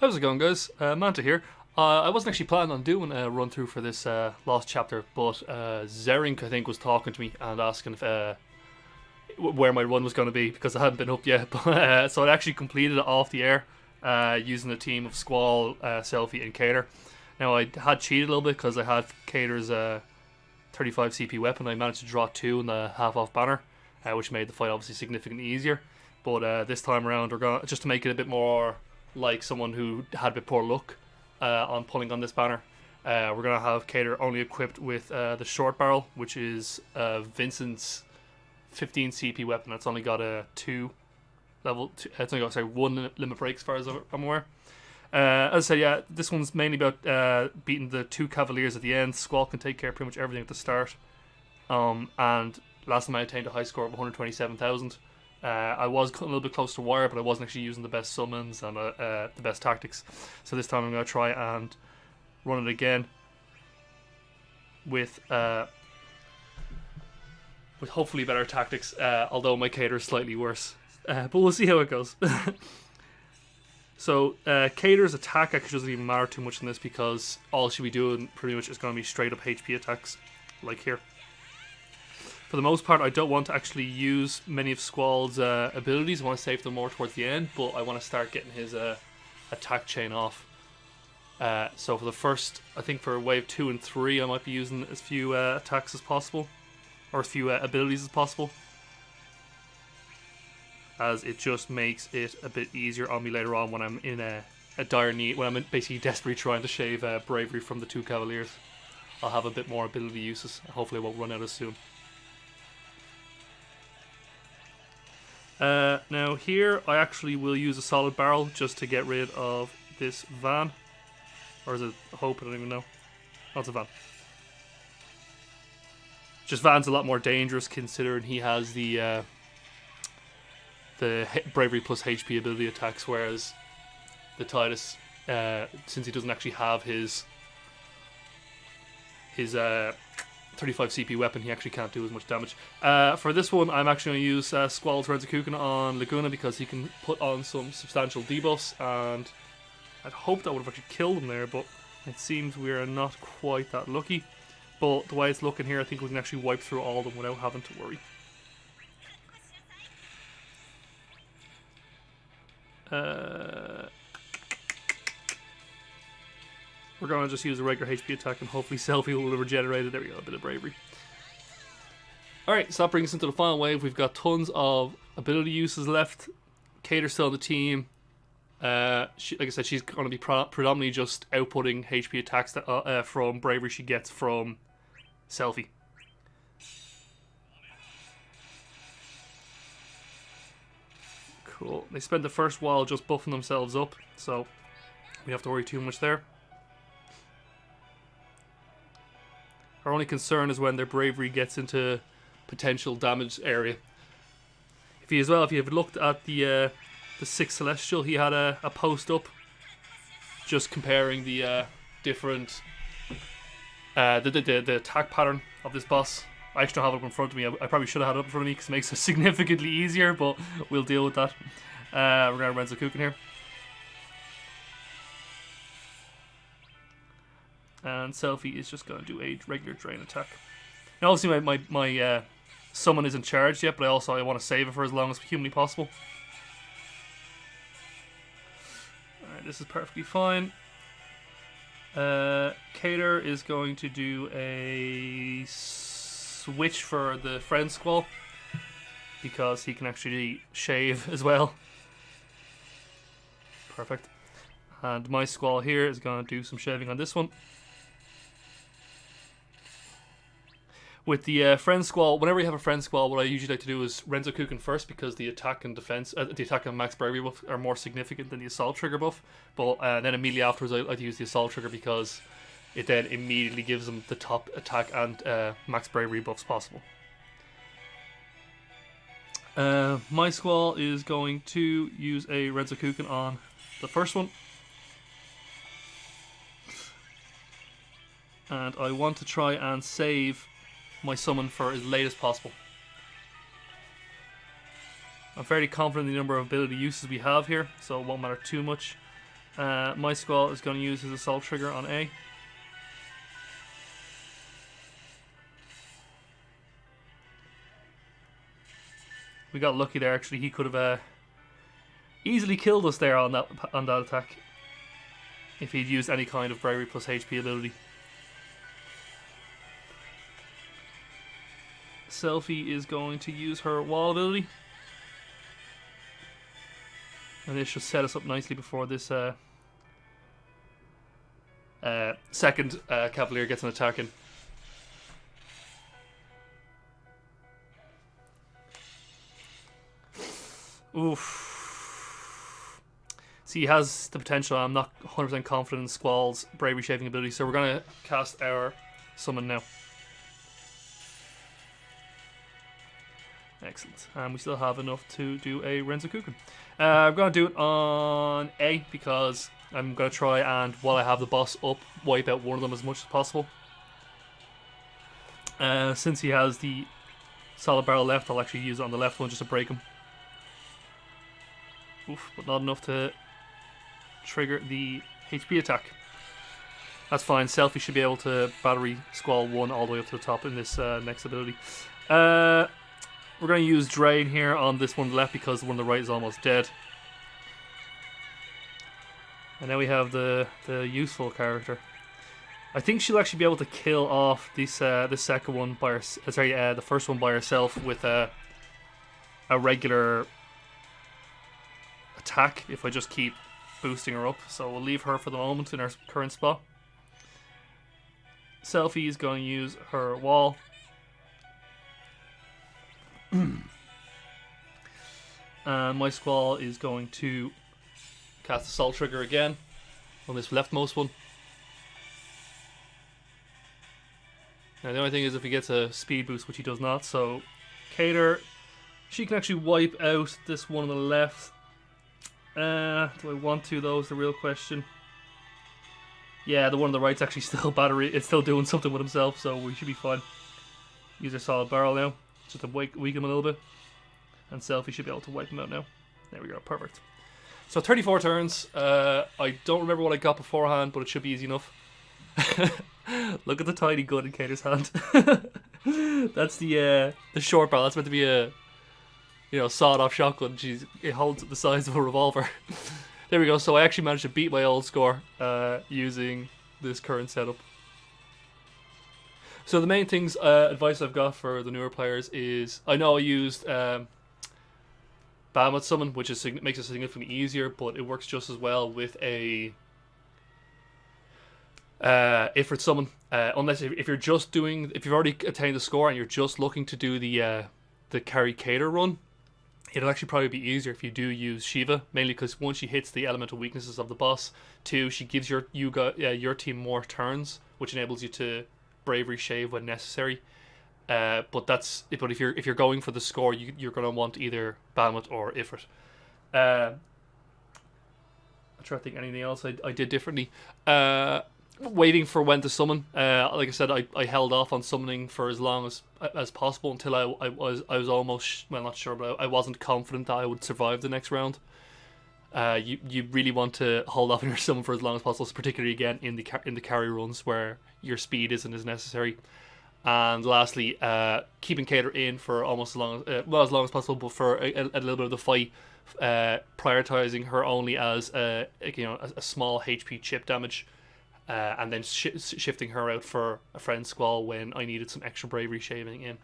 How's it going, guys? Manta here. I wasn't actually planning on doing a run through for this last chapter, but Zerink, I think, was talking to me and asking if where my run was going to be because I hadn't been up yet. But, so I actually completed it off the air using a team of Squall, Selfie, and Cater. Now, I had cheated a little bit because I had Cater's 35 CP weapon. I managed to draw 2 in the half-off banner, which made the fight obviously significantly easier. But this time around, we're going just to make it a bit more like someone who had a bit poor luck on pulling on this banner. We're going to have Cater only equipped with the short barrel, which is Vincent's 15 CP weapon. That's only got a 2 level. It's only got 1 limit break as far as I'm aware. As I said, yeah, this one's mainly about beating the 2 Cavaliers at the end. Squall can take care of pretty much everything at the start. And last time I attained a high score of 127,000. I was a little bit close to wire, but I wasn't actually using the best summons and the best tactics. So this time I'm going to try and run it again with hopefully better tactics, although my Cater is slightly worse. But we'll see how it goes. So Cater's attack actually doesn't even matter too much in this because all she'll be doing pretty much is going to be straight up HP attacks, like here. For the most part, I don't want to actually use many of Squall's abilities. I want to save them more towards the end, but I want to start getting his attack chain off. So for the first, I think for wave 2 and 3, I might be using as few attacks as possible, or as few abilities as possible, as it just makes it a bit easier on me later on when I'm in a dire need, when I'm basically desperately trying to shave bravery from the 2 Cavaliers. I'll have a bit more ability uses. Hopefully I won't run out as soon. Now here I actually will use a solid barrel just to get rid of this van. Or is it a hope? I don't even know. Oh, it's a van. Just van's a lot more dangerous considering he has the bravery plus HP ability attacks, whereas the Titus, since he doesn't actually have his 35 CP weapon, he actually can't do as much damage. For this one, I'm actually going to use Squall's Renzakuken on Laguna because he can put on some substantial debuffs, and I'd hoped that would have actually killed him there, but it seems we are not quite that lucky. But the way it's looking here, I think we can actually wipe through all of them without having to worry. We're going to just use a regular HP attack and hopefully Selfie will have regenerated. There we go, a bit of bravery. Alright, so that brings us into the final wave. We've got tons of ability uses left. Cater's still on the team. Like I said, she's going to be predominantly just outputting HP attacks that, from bravery she gets from Selfie. Cool. They spent the first while just buffing themselves up, so we have to worry too much there. Our only concern is when their bravery gets into potential damage area. If you have looked at the 6th Celestial, he had a post up just comparing the different the attack pattern of this boss. I actually don't have it up in front of me. I probably should have had it up in front of me because it makes it significantly easier, but we'll deal with that. We're going to Renzakuken here. And Selfie is just going to do a regular drain attack. Now obviously my summon isn't charged yet, but I want to save it for as long as humanly possible. Alright, this is perfectly fine. Cater is going to do a switch for the friend Squall because he can actually shave as well. Perfect. And my Squall here is going to do some shaving on this one. With the friend Squall, whenever you have a friend Squall, what I usually like to do is Renzakuken first because the attack and defense, the attack and max bravery buff are more significant than the assault trigger buff. But then immediately afterwards, I like to use the assault trigger because it then immediately gives them the top attack and max bravery buffs possible. My Squall is going to use a Renzakuken on the first one. And I want to try and save my summon for as late as possible. I'm fairly confident in the number of ability uses we have here, so it won't matter too much. My Squall is going to use his assault trigger on A. We got lucky there. Actually, he could have easily killed us there on that attack if he'd used any kind of bravery plus HP ability. Selfie is going to use her wall ability, and this should set us up nicely before this second Cavalier gets an attack in. Oof. See, he has the potential. I'm not 100% confident in Squall's bravery shaving ability, so we're going to cast our summon now. Excellent. And we still have enough to do a Renzokuken. I'm going to do it on A because I'm going to try and, while I have the boss up, wipe out one of them as much as possible. Since he has the solid barrel left, I'll actually use it on the left one just to break him. Oof, but not enough to trigger the HP attack. That's fine. Selfie should be able to battery Squall 1 all the way up to the top in this next ability. We're going to use Drain here on this one on the left because the one on the right is almost dead. And now we have the useful character. I think she'll actually be able to kill off this second one by the first one by herself with a regular attack if I just keep boosting her up. So we'll leave her for the moment in her current spot. Selfie is going to use her wall. And my Squall is going to cast Assault Trigger again on this leftmost one. Now the only thing is if he gets a speed boost, which he does not, so Cater, she can actually wipe out this one on the left. Do I want to though is the real question. Yeah, the one on the right's actually still it's still doing something with himself, so we should be fine. Use our solid barrel now, just to weaken him a little bit. And Selfie should be able to wipe him out now. There we go, perfect. So 34 turns. I don't remember what I got beforehand, but it should be easy enough. Look at the tiny gun in Cater's hand. That's the short barrel. That's meant to be a sawed-off shotgun. It holds the size of a revolver. There we go. So I actually managed to beat my old score using this current setup. So the main things, advice I've got for the newer players is, I know I used Bahamut Summon, which makes it significantly easier, but it works just as well with a Ifrit Summon. Unless if you're just doing, if you've already attained the score and you're just looking to do the carry Cater run, it'll actually probably be easier if you do use Shiva, mainly because one, she hits the elemental weaknesses of the boss. Two, she gives your team more turns, which enables you to bravery shave when necessary. But if you're going for the score, you're going to want either Bahamut or Ifrit. I'm trying to think anything else I did differently. Waiting for when to summon. Like I said, I held off on summoning for as long as possible until I was almost, well, not sure, but I wasn't confident that I would survive the next round. You really want to hold off on your summon for as long as possible, particularly again in the carry runs where your speed isn't as necessary. And lastly, keeping Cater in for almost as long as possible, but for a little bit of the fight, prioritizing her only as a small HP chip damage. And then shifting her out for a friend Squall when I needed some extra bravery shaving in.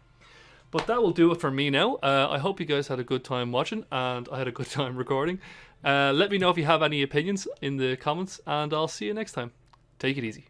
But that will do it for me now. I hope you guys had a good time watching, and I had a good time recording. Let me know if you have any opinions in the comments, and I'll see you next time. Take it easy.